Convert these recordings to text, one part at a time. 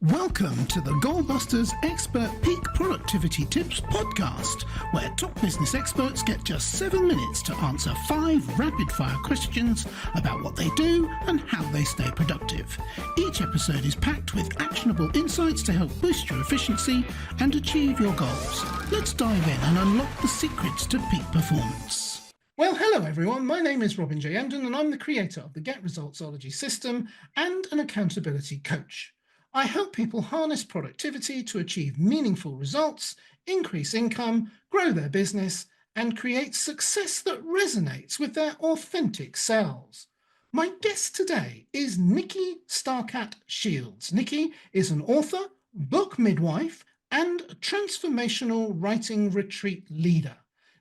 Welcome to the Goalbusters Expert Peak Productivity Tips podcast, where top business experts get just 7 minutes to answer 5 rapid-fire questions about what they do and how they stay productive. Each episode is packed with actionable insights to help boost your efficiency and achieve your goals. Let's dive in and unlock the secrets to peak performance. Well, hello everyone. My name is Robin J. Emden and I'm the creator of the Get Resultsology system and an accountability coach. I help people harness productivity to achieve meaningful results, increase income, grow their business, and create success that resonates with their authentic selves. My guest today is Nikki Starcat Shields. Nikki is an author, book midwife, and transformational writing retreat leader.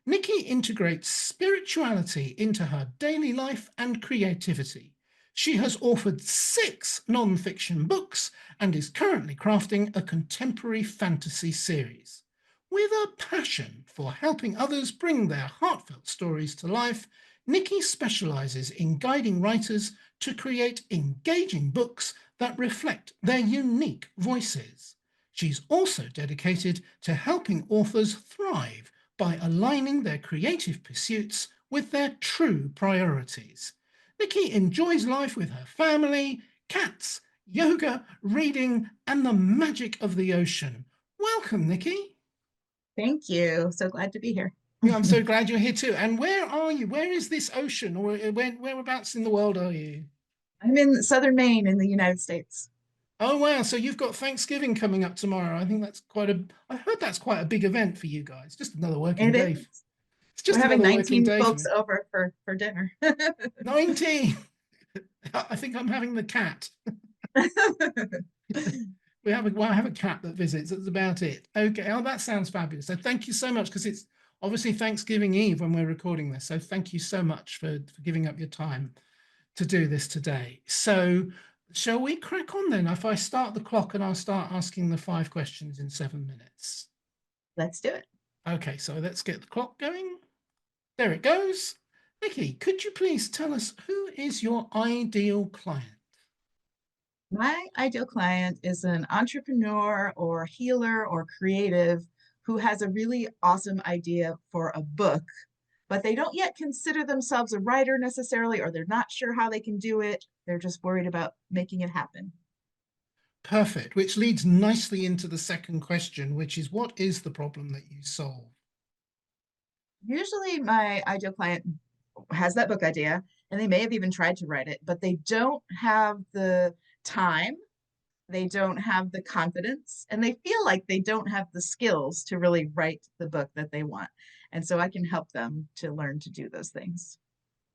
Nikki integrates spirituality into her daily life and creativity. She has authored 6 non-fiction books and is currently crafting a contemporary fantasy series. With a passion for helping others bring their heartfelt stories to life, Nikki specializes in guiding writers to create engaging books that reflect their unique voices. She's also dedicated to helping authors thrive by aligning their creative pursuits with their true priorities. Nikki enjoys life with her family, cats, yoga, reading, and the magic of the ocean. Welcome, Nikki. Thank you. So glad to be here. Yeah, I'm so glad you're here too. And where are you? Where is this ocean? Or whereabouts in the world are you? I'm in southern Maine in the United States. Oh, wow. So you've got Thanksgiving coming up tomorrow. I think I heard that's quite a big event for you guys. Just another working It day. is. It's We're just having another working 19 day for folks me. over for dinner. 19. I think I'm having the cat. I have a cat that visits. That's about it. Okay. Oh, that sounds fabulous. So thank you so much, because it's obviously Thanksgiving Eve when we're recording this. So thank you so much for giving up your time to do this today. So shall we crack on then? If I start the clock and I'll start asking the 5 questions in 7 minutes. Let's do it. Okay, so let's get the clock going. There it goes. Nikki, could you please tell us, who is your ideal client? My ideal client is an entrepreneur or healer or creative who has a really awesome idea for a book, but they don't yet consider themselves a writer necessarily, or they're not sure how they can do it. They're just worried about making it happen. Perfect, which leads nicely into the second question, which is, what is the problem that you solve? Usually, my ideal client has that book idea and they may have even tried to write it, but they don't have the time, they don't have the confidence, and they feel like they don't have the skills to really write the book that they want. And so I can help them to learn to do those things.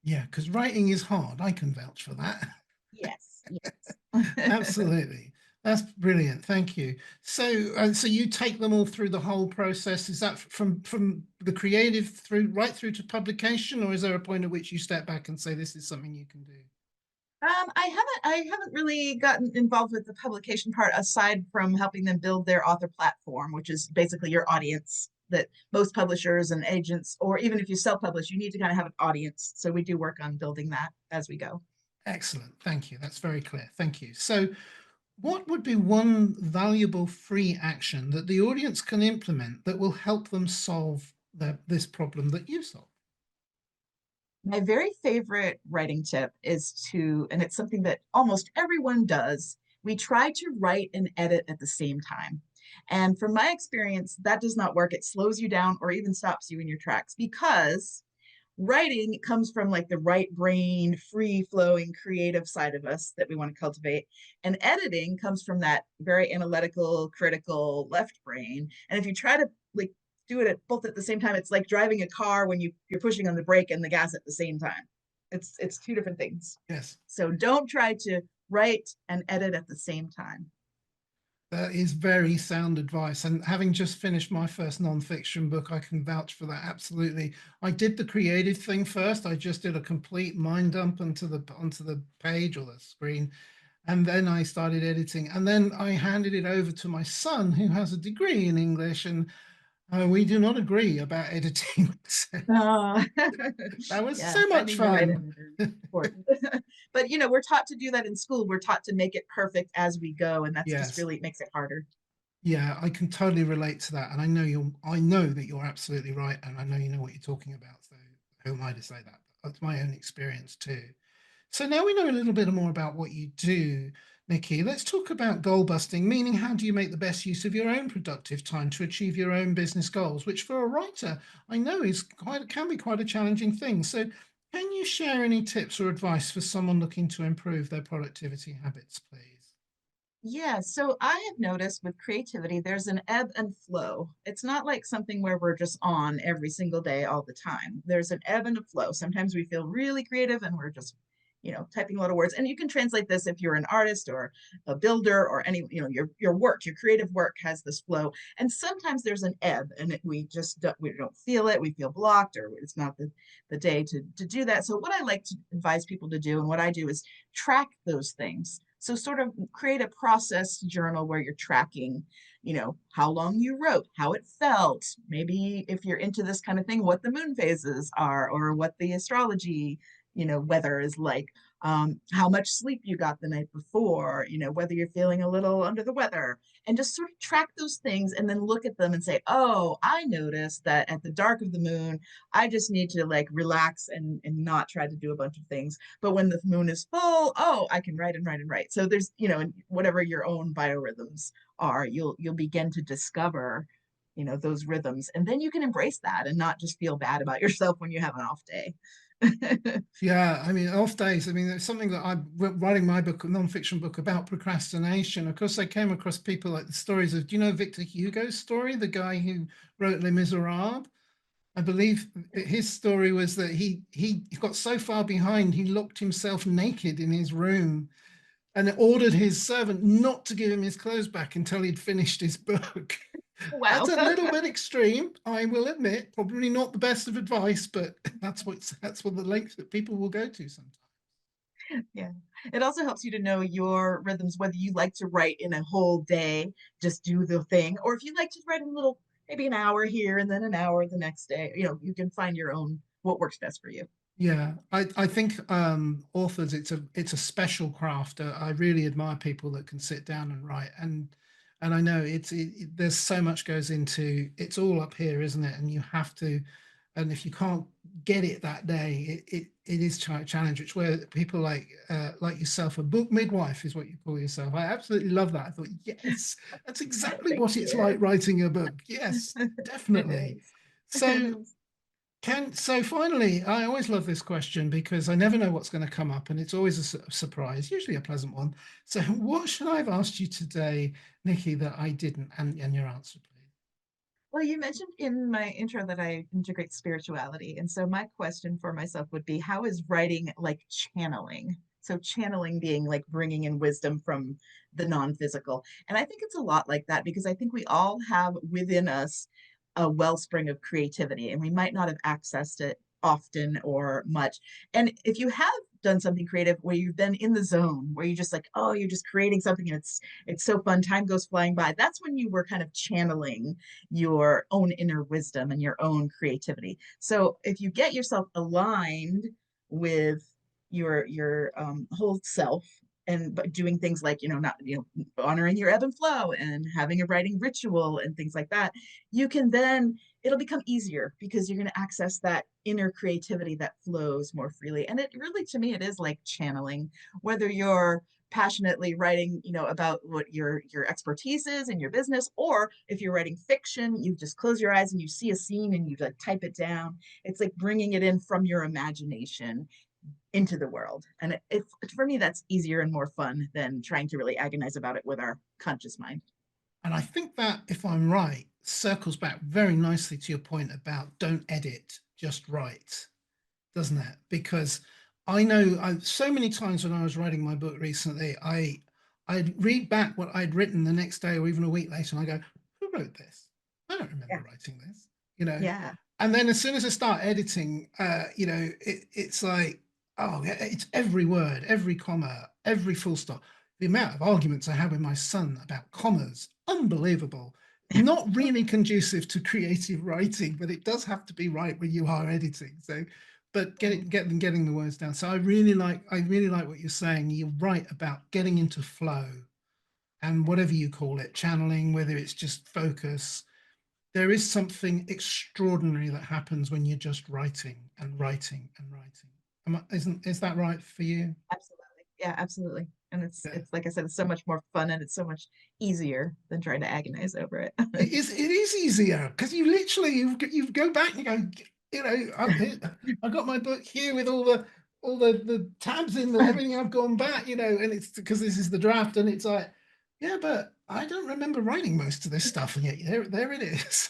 Yeah, because writing is hard. I can vouch for that. Yes, yes. Absolutely. That's brilliant. Thank you. So you take them all through the whole process. Is that from the creative right through to publication, or is there a point at which you step back and say this is something you can do? I haven't really gotten involved with the publication part aside from helping them build their author platform, which is basically your audience that most publishers and agents, or even if you self-publish, you need to kind of have an audience. So we do work on building that as we go. Excellent. Thank you. That's very clear. Thank you. So what would be one valuable free action that the audience can implement that will help them solve this problem that you solve? My very favorite writing tip is and it's something that almost everyone does, we try to write and edit at the same time. And from my experience, that does not work. It slows you down or even stops you in your tracks because writing comes from like the right brain, free flowing, creative side of us that we want to cultivate. And editing comes from that very analytical, critical left brain. And if you try to like do it both at the same time, it's like driving a car when you're pushing on the brake and the gas at the same time. It's 2 different things. Yes. So don't try to write and edit at the same time. That is very sound advice. And having just finished my first non-fiction book, I can vouch for that. Absolutely. I did the creative thing first. I just did a complete mind dump onto the page or the screen. And then I started editing. And then I handed it over to my son, who has a degree in English. And We do not agree about editing. So Uh, that was yeah, so much finding the right fun. editor is important. But we're taught to do that in school. We're taught to make it perfect as we go, and that's just Yes. really makes it harder. Yeah, I can totally relate to that. And I know that you're absolutely right. And I know you know what you're talking about. So who am I to say that? That's my own experience too. So now we know a little bit more about what you do, Nikki. Let's talk about goal busting, meaning how do you make the best use of your own productive time to achieve your own business goals, which for a writer, I know can be quite a challenging thing. So can you share any tips or advice for someone looking to improve their productivity habits, please? Yeah, so I have noticed with creativity, there's an ebb and flow. It's not like something where we're just on every single day all the time. There's an ebb and a flow. Sometimes we feel really creative and we're just, typing a lot of words. And you can translate this if you're an artist or a builder or any, your work, your creative work has this flow. And sometimes there's an ebb and we don't feel it, we feel blocked, or it's not the day to do that. So what I like to advise people to do and what I do is track those things. So sort of create a process journal where you're tracking, how long you wrote, how it felt, maybe if you're into this kind of thing, what the moon phases are, or what the astrology, weather is like, how much sleep you got the night before, whether you're feeling a little under the weather, and just sort of track those things and then look at them and say, oh, I noticed that at the dark of the moon, I just need to like relax and not try to do a bunch of things. But when the moon is full, oh, I can write and write and write. So there's, whatever your own biorhythms are, you'll begin to discover, those rhythms. And then you can embrace that and not just feel bad about yourself when you have an off day. Yeah, I mean, off days. I mean, it's something that I'm writing my book, a non-fiction book about procrastination. Of course, I came across people like the stories of, do you know Victor Hugo's story, the guy who wrote Les Miserables? I believe his story was that he got so far behind, he locked himself naked in his room and ordered his servant not to give him his clothes back until he'd finished his book. That's Wow. a little bit extreme, I will admit. Probably not the best of advice, but that's what the length that people will go to sometimes. Yeah. It also helps you to know your rhythms, whether you like to write in a whole day, just do the thing, or if you like to write a little, maybe an hour here and then an hour the next day. You can find your own what works best for you. Yeah, I think authors it's a special craft. I really admire people that can sit down and write, and I know there's so much goes into it's all up here, isn't it? And you have to, and if you can't get it that day, it is a challenge. It's where people like yourself, a book midwife is what you call yourself. I absolutely love that. I thought, yes, that's exactly Thank what it's like you. writing a book. Yes, It definitely. is. It So is. so finally, I always love this question because I never know what's going to come up, and it's always a surprise, usually a pleasant one. So, what should I have asked you today, Nikki, that I didn't? And your answer, please. Well, you mentioned in my intro that I integrate spirituality. And so my question for myself would be, how is writing like channeling? So channeling being like bringing in wisdom from the non-physical. And I think it's a lot like that because I think we all have within us a wellspring of creativity and we might not have accessed it often or much. And if you have done something creative where you've been in the zone, where you just like, oh, you're just creating something and it's so fun, time goes flying by. That's when you were kind of channeling your own inner wisdom and your own creativity. So if you get yourself aligned with your whole self and but doing things like not honoring your ebb and flow and having a writing ritual and things like that, you can then it'll become easier because you're going to access that inner creativity that flows more freely. And it really, to me, it is like channeling, whether you're passionately writing about what your expertise is in your business, or if you're writing fiction, you just close your eyes and you see a scene and you like type it down. It's like bringing it in from your imagination into the world, and for me that's easier and more fun than trying to really agonize about it with our conscious mind. And I think that, if I'm right, circles back very nicely to your point about don't edit, just write, doesn't it? Because I know so many times when I was writing my book recently, I'd read back what I'd written the next day or even a week later, and I go, "Who wrote this? I don't Yeah. remember writing this," you know. Yeah. And then as soon as I start editing, it's like, oh, it's every word, every comma, every full stop. The amount of arguments I have with my son about commas, unbelievable. not really conducive to creative writing, but it does have to be right when you are editing. So, but getting the words down. So I really like what you're saying. You're right about getting into flow, and whatever you call it, channeling, whether it's just focus. There is something extraordinary that happens when you're just writing and writing and writing. Is that right for you? Absolutely. Yeah, absolutely. And it's Yeah. it's like I said, it's so much more fun and it's so much easier than trying to agonize over it. It is easier because you go back and you go, I've got my book here with all the tabs in and everything. I've gone back, and it's because this is the draft, and it's like, yeah, but I don't remember writing most of this stuff, and yet there it is.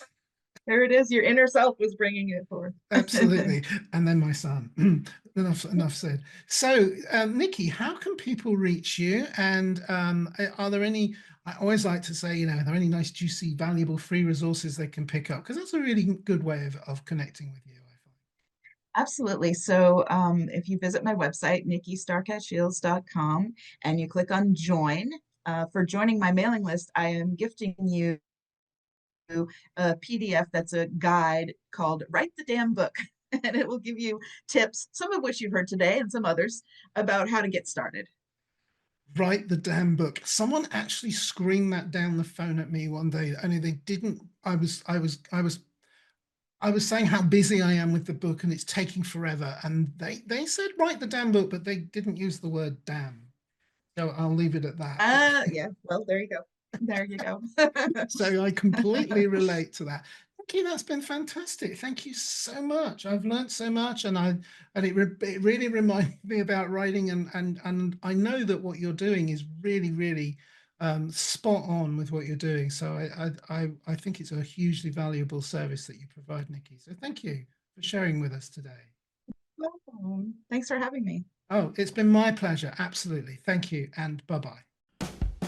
There it is. Your inner self was bringing it forth. Absolutely. And then my son. Enough said. So, Nikki, how can people reach you? And are there any, I always like to say, are there any nice, juicy, valuable free resources they can pick up? Because that's a really good way of connecting with you, I find. Absolutely. So if you visit my website, nikkistarcatshields.com, and you click on join, for joining my mailing list, I am gifting you a PDF that's a guide called Write the Damn Book. And it will give you tips, some of which you've heard today and some others, about how to get started. Write the damn book. Someone actually screamed that down the phone at me one day. Only they didn't. I was saying how busy I am with the book and it's taking forever. And they said write the damn book, but they didn't use the word damn. So I'll leave it at that. Yeah, well, there you go. There you go. So I completely relate to that. Okay, that's been fantastic. Thank you so much. I've learned so much, and it really reminded me about writing, and I know that what you're doing is really, really spot on with what you're doing. So I think it's a hugely valuable service that you provide, Nikki. So thank you for sharing with us today. Welcome. Thanks for having me. Oh, it's been my pleasure. Absolutely. Thank you, and bye-bye.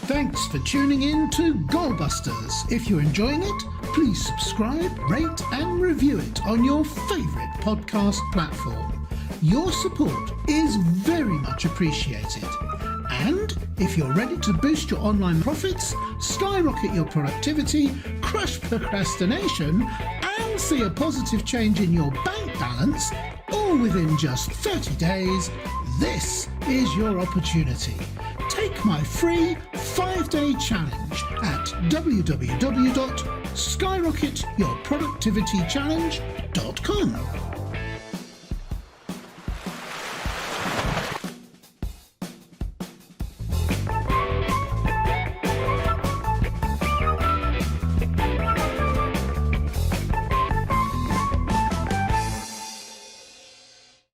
Thanks for tuning in to Goalbusters. If you're enjoying it, please subscribe, rate, and review it on your favourite podcast platform. Your support is very much appreciated. And if you're ready to boost your online profits, skyrocket your productivity, crush procrastination, and see a positive change in your bank balance, all within just 30 days, this is your opportunity. Take my free 5-day challenge at www.skyrocketyourproductivitychallenge.com.